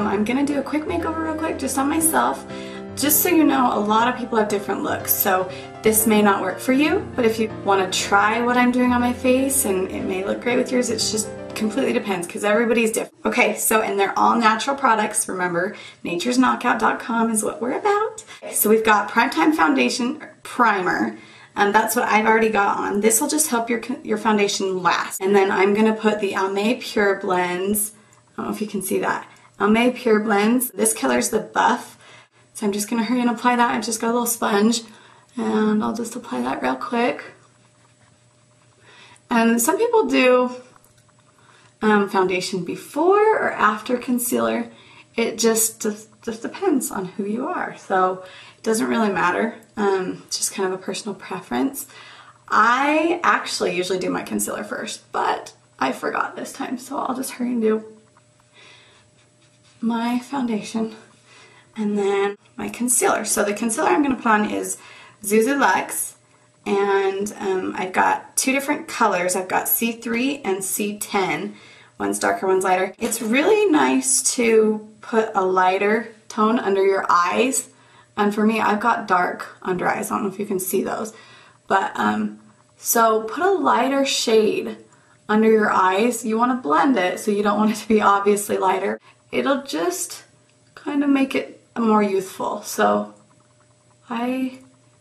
I'm gonna do a quick makeover real quick just on myself. Just so you know, a lot of people have different looks, so this may not work for you, but if you want to try what I'm doing on my face and it may look great with yours, it's just completely depends because everybody's different. Okay, so and they're all natural products. Remember, nature'sknockout.com is what we're about. So we've got Primetime Foundation Primer. That's what I've already got on. This will just help your foundation last. And then I'm gonna put the Almay Pure Blends. I don't know if you can see that. Almay Pure Blends. This color's the Buff. So I'm just gonna hurry and apply that. I've just got a little sponge and I'll just apply that real quick. And some people do foundation before or after concealer. It just depends on who you are. So it doesn't really matter. It's just kind of a personal preference. I actually usually do my concealer first, but I forgot this time. So I'll just hurry and do my foundation and then my concealer. So the concealer I'm going to put on is Zuzu Luxe, and I've got two different colors. I've got C3 and C10. One's darker, one's lighter. It's really nice to put a lighter tone under your eyes, and for me, I've got dark under eyes. I don't know if you can see those, but so put a lighter shade under your eyes. You want to blend it, so you don't want it to be obviously lighter. It'll just kind of make it more youthful. So I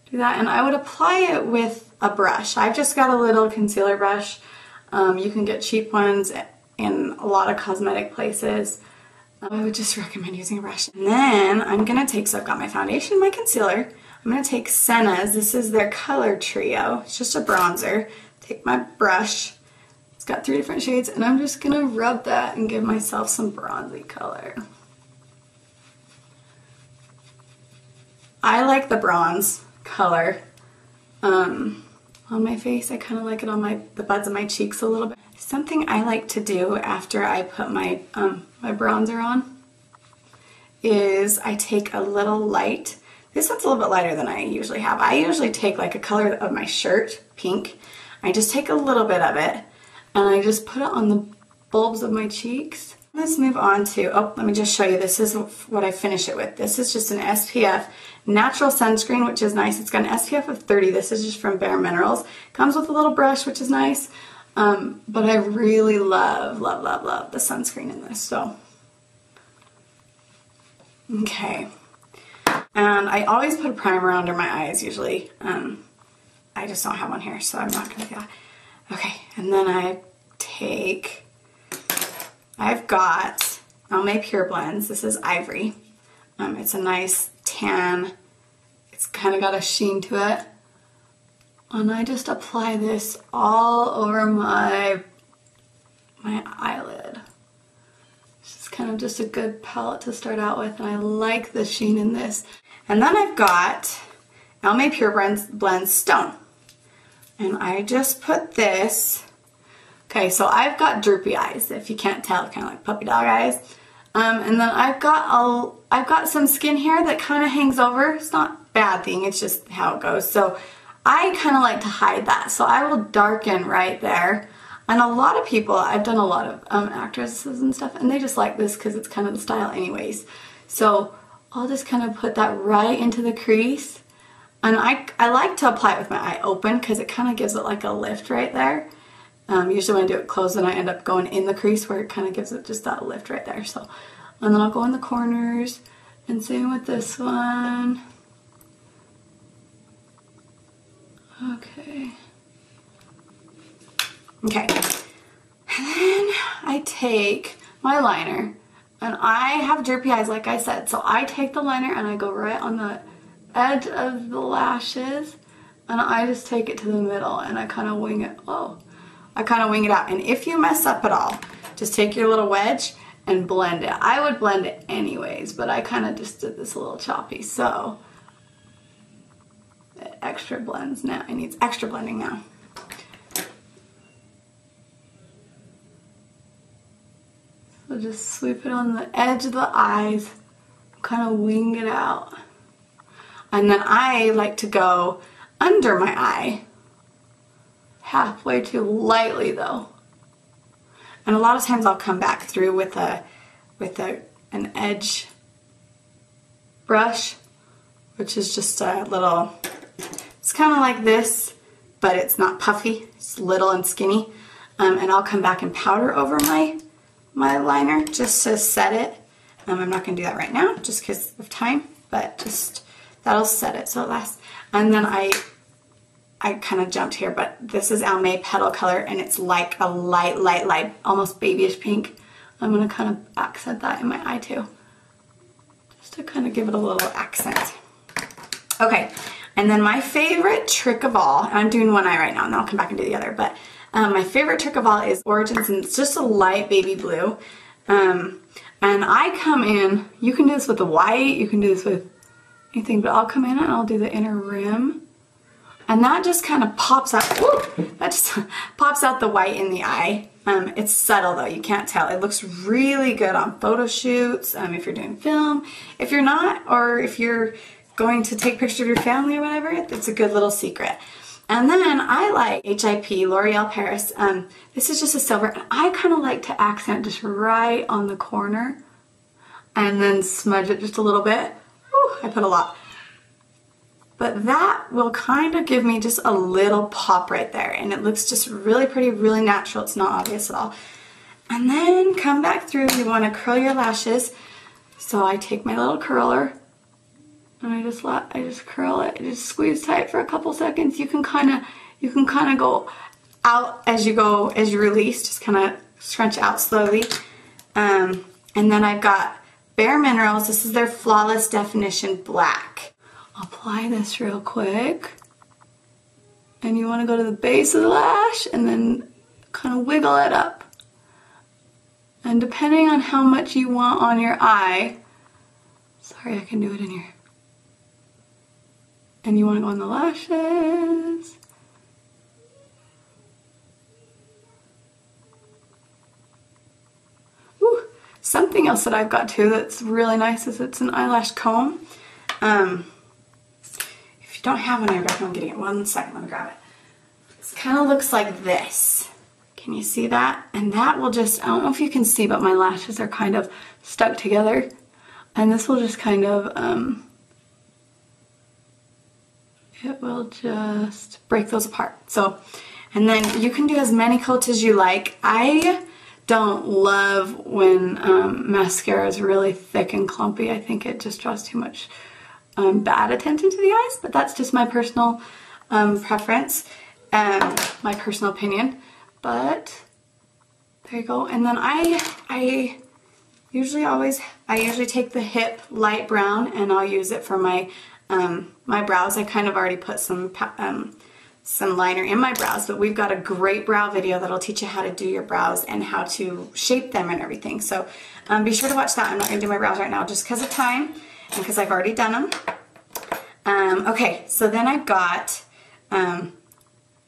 do that, and I would apply it with a brush. I've just got a little concealer brush. You can get cheap ones in a lot of cosmetic places. I would just recommend using a brush. And then I'm gonna take, so I've got my foundation, my concealer. I'm gonna take Senna's. This is their color trio. It's just a bronzer. Take my brush. It's got 3 different shades, and I'm just gonna rub that and give myself some bronzy color. I like the bronze color on my face. I kind of like it on the buds of my cheeks a little bit. Something I like to do after I put my my bronzer on is I take a little light. This one's a little bit lighter than I usually have. I usually take like a color of my shirt, pink. I just take a little bit of it and I just put it on the bulbs of my cheeks. Let's move on to, oh, let me just show you. This is what I finish it with. This is just an SPF natural sunscreen, which is nice. It's got an SPF of 30. This is just from Bare Minerals. Comes with a little brush, which is nice. But I really love, love, love, love the sunscreen in this. So, okay. And I always put a primer under my eyes usually. I just don't have one here, so I'm not going to do that. Okay, and then I've got Almay Pure Blends. This is Ivory. It's a nice tan. It's kind of got a sheen to it. And I just apply this all over my eyelid. It's kind of just a good palette to start out with, and I like the sheen in this. And then I've got Almay Pure Blends Stone. And I just put this. Okay, so I've got droopy eyes, if you can't tell, kind of like puppy dog eyes. And then I've got some skin hair that kind of hangs over. It's not a bad thing, it's just how it goes. So I kind of like to hide that. So I will darken right there. And a lot of people, I've done a lot of actresses and stuff, and they just like this because it's kind of the style anyways. So I'll just kind of put that right into the crease. And I like to apply it with my eye open because it kind of gives it like a lift right there. Usually when I do it closed, then I end up going in the crease where it kind of gives it just that lift right there. So, and then I'll go in the corners, and same with this one. Okay. Okay. And then I take my liner, and I have droopy eyes like I said, so I take the liner and I go right on the edge of the lashes, and I just take it to the middle and I kind of wing it. I kind of wing it out. And if you mess up at all, just take your little wedge and blend it. I would blend it anyways, but I kind of just did this a little choppy, so it extra blends now. It needs extra blending now. So just sweep it on the edge of the eyes, kind of wing it out. And then I like to go under my eye, halfway too lightly though. And a lot of times I'll come back through with a an edge brush, which is just a little, it's kind of like this, but it's not puffy, it's little and skinny. And I'll come back and powder over my liner just to set it. I'm not going to do that right now just because of time, but just that'll set it so it lasts. And then I kind of jumped here, but this is Almay Petal Color, and it's like a light, almost babyish pink. I'm going to kind of accent that in my eye too, just to kind of give it a little accent. Okay, and then my favorite trick of all, and I'm doing one eye right now, and then I'll come back and do the other, but my favorite trick of all is Origins, and it's just a light baby blue. And I come in, you can do this with the white, you can do this with anything, but I'll come in and I'll do the inner rim. And that just kind of pops out, whoop, that just pops out the white in the eye. It's subtle though, you can't tell. It looks really good on photo shoots, if you're doing film. If you're not, or if you're going to take pictures of your family or whatever, it's a good little secret. And then I like HIP, L'Oreal Paris. This is just a silver, and I kind of like to accent just right on the corner and then smudge it just a little bit. Whew, I put a lot. But that will kind of give me just a little pop right there, and it looks just really pretty, really natural. It's not obvious at all. And then come back through, you want to curl your lashes. So I take my little curler, and I just curl it. I just squeeze tight for a couple seconds. You can kind of go out as you release. Just kind of scrunch out slowly. And then I've got Bare Minerals. This is their Flawless Definition Black. Apply this real quick. And you want to go to the base of the lash and then kind of wiggle it up. And depending on how much you want on your eye, sorry, I can do it in here. And you want to go on the lashes. Ooh, something else that I've got too that's really nice is it's an eyelash comb. If you don't have one, I recommend getting it. 1 second, let me grab it. It kind of looks like this. Can you see that? And that will just, I don't know if you can see, but my lashes are kind of stuck together. And this will just kind of, it will just break those apart. So, and then you can do as many coats as you like. I don't love when mascara is really thick and clumpy. I think it just draws too much bad attention to the eyes, but that's just my personal preference and my personal opinion. But there you go. And then I usually take the Hip Light Brown, and I'll use it for my my brows. I kind of already put some liner in my brows, but we've got a great brow video that'll teach you how to do your brows and how to shape them and everything. So be sure to watch that. I'm not going to do my brows right now just because of time and because I've already done them. Okay, so then I've got, and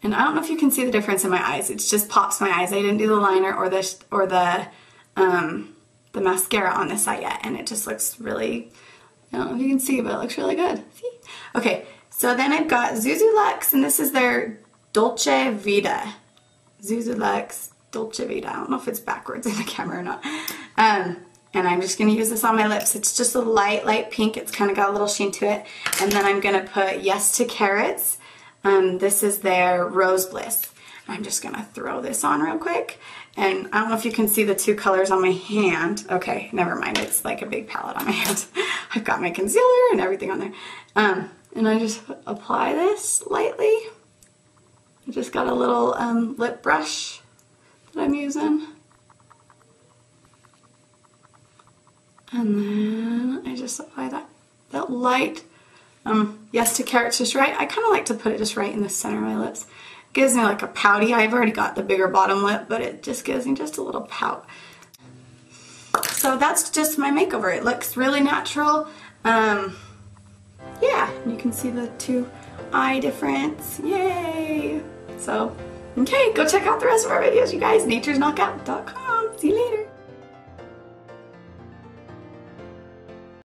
I don't know if you can see the difference in my eyes. It just pops my eyes. I didn't do the liner or the mascara on this side yet, and it just looks really, I don't know if you can see, but it looks really good. See? Okay, so then I've got Zuzu Luxe, and this is their Dolce Vita. Zuzu Luxe Dolce Vita. I don't know if it's backwards in the camera or not. And I'm just going to use this on my lips. It's just a light pink. It's kind of got a little sheen to it. And then I'm going to put Yes to Carrots. This is their Rose Bliss. I'm just going to throw this on real quick. And I don't know if you can see the two colors on my hand. Okay, never mind. It's like a big palette on my hand. I've got my concealer and everything on there. And I just apply this lightly. I just got a little lip brush that I'm using. And then I just apply that light Yes to Carrots just right. I kind of like to put it just right in the center of my lips. It gives me like a pouty. I've already got the bigger bottom lip, but it just gives me just a little pout. So that's just my makeover. It looks really natural. Yeah, you can see the two eye difference. Yay! So, okay, go check out the rest of our videos, you guys. naturesknockout.com. See you later.